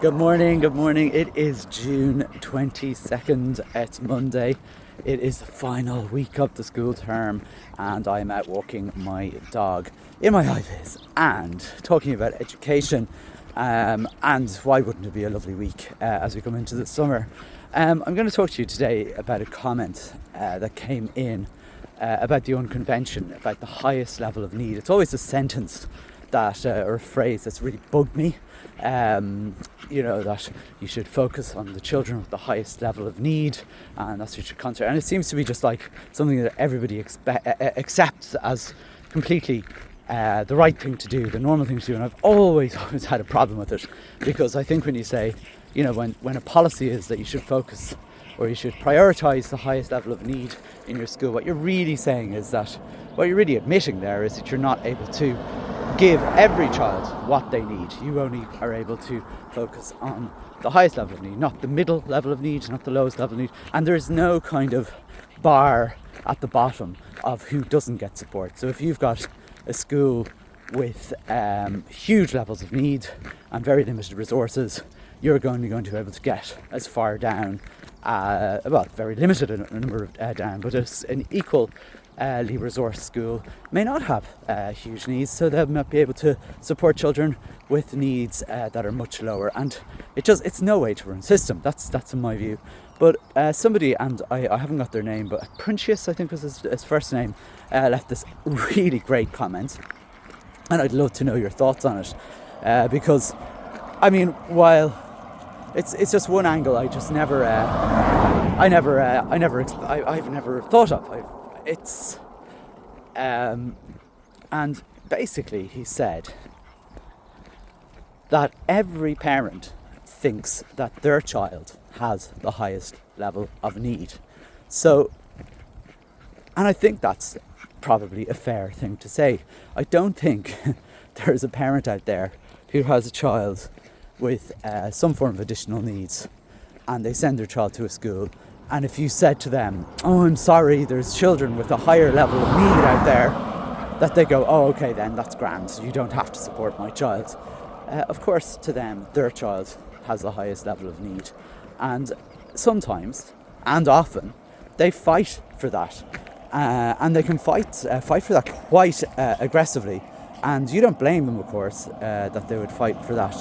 Good morning. It is June 22nd. It's Monday. It is the final week of the school term, and I'm out walking my dog in my high vis and talking about education. And why wouldn't it be a lovely week as we come into the summer? I'm going to talk to you today about a comment that came in about the unconvention, about the highest level of need. It's always a sentence that or a phrase that's really bugged me. That you should focus on the children with the highest level of need, and that's what you should concentrate. And it seems to be just like something that everybody accepts as completely the right thing to do, the normal thing to do. And I've always had a problem with it, because I think when you say, when a policy is that you should focus or you should prioritise the highest level of need in your school, what you're really saying is that, what you're really admitting there is that you're not able to give every child what they need. You only are able to focus on the highest level of need, not the middle level of need, not the lowest level of need. And there's no kind of bar at the bottom of who doesn't get support. So if you've got a school with huge levels of need and very limited resources, you're only going to be able to get as far down, very limited a number of down, but it's an equal resource school may not have huge needs, so they might be able to support children with needs that are much lower. And it's no way to run a system. That's in my view. But somebody, and I haven't got their name, but Princius, I think was his first name, left this really great comment, and I'd love to know your thoughts on it, because while it's just one angle, I've never thought of. And basically he said that every parent thinks that their child has the highest level of need. So, and I think that's probably a fair thing to say. I don't think there's a parent out there who has a child with some form of additional needs, and they send their child to a school, and if you said to them, "Oh, I'm sorry, there's children with a higher level of need out there," that they go, "Oh, okay, then that's grand, you don't have to support my child." Of course, to them, their child has the highest level of need, and sometimes, and often, they fight for that, and they can fight for that quite aggressively. And you don't blame them, of course, that they would fight for that.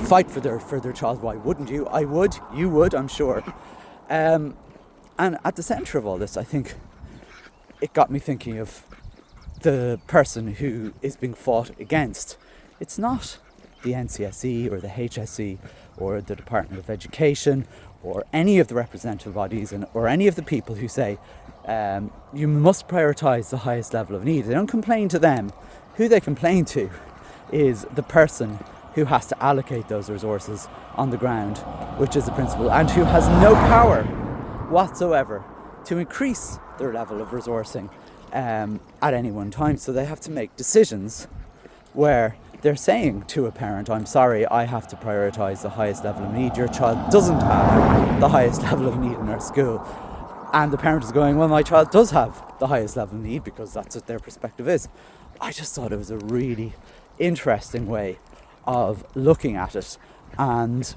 Fight for their child. Why wouldn't you? I would. You would, I'm sure. And at the centre of all this, I think it got me thinking of the person who is being fought against. It's not the NCSE or the HSE or the Department of Education or any of the representative bodies or any of the people who say you must prioritise the highest level of need. They don't complain to them. Who they complain to is the person who has to allocate those resources on the ground, which is the principal, and who has no power whatsoever to increase their level of resourcing at any one time. So they have to make decisions where they're saying to a parent, "I'm sorry, I have to prioritise the highest level of need. Your child doesn't have the highest level of need in our school." And the parent is going, "Well, my child does have the highest level of need," because that's what their perspective is. I just thought it was a really interesting way of looking at it, and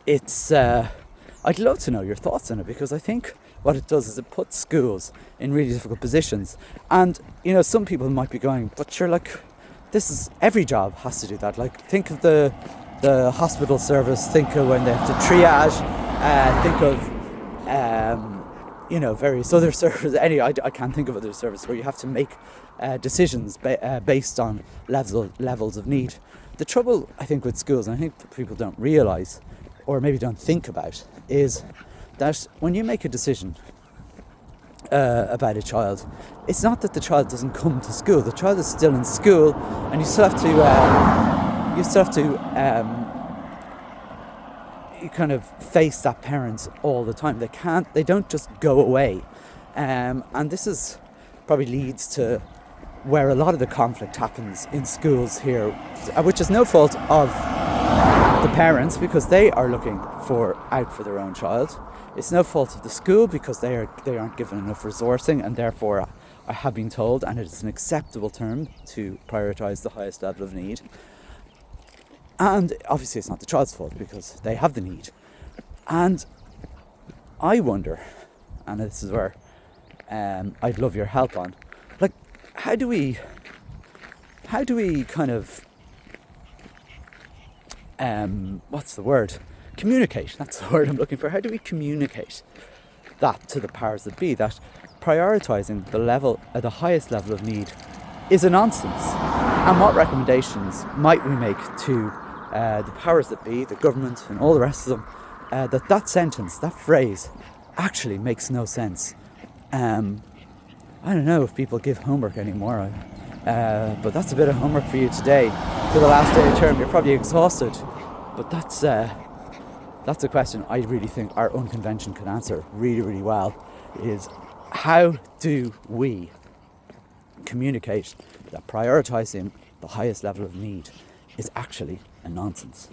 it's I'd love to know your thoughts on it, because I think what it does is it puts schools in really difficult positions. And some people might be going, "But you're like, this is every job has to do that." Like, think of the hospital service, think of when they have to triage, think of various other services. Anyway, I can't think of other services where you have to make decisions based on levels of need. The trouble, I think, with schools, and I think that people don't realise, or maybe don't think about, is that when you make a decision about a child, it's not that the child doesn't come to school. The child is still in school, and you still have to you kind of face that parent all the time. They don't just go away, and this is probably leads to where a lot of the conflict happens in schools here, which is no fault of the parents, because they are looking out for their own child. It's no fault of the school, because they aren't given enough resourcing, and therefore I have been told, and it is an acceptable term, to prioritise the highest level of need. And obviously it's not the child's fault because they have the need. And I wonder, and this is where I'd love your help on, like, how do we kind of, what's the word? Communicate, that's the word I'm looking for. How do we communicate that to the powers that be, that prioritising the highest level of need is a nonsense? And what recommendations might we make to the powers that be, the government and all the rest of them, that sentence, that phrase actually makes no sense? I don't know if people give homework anymore, but that's a bit of homework for you today. For the last day of term, you're probably exhausted, but that's a question I really think our own convention can answer really, really well, is how do we communicate that prioritising the highest level of need is actually a nonsense?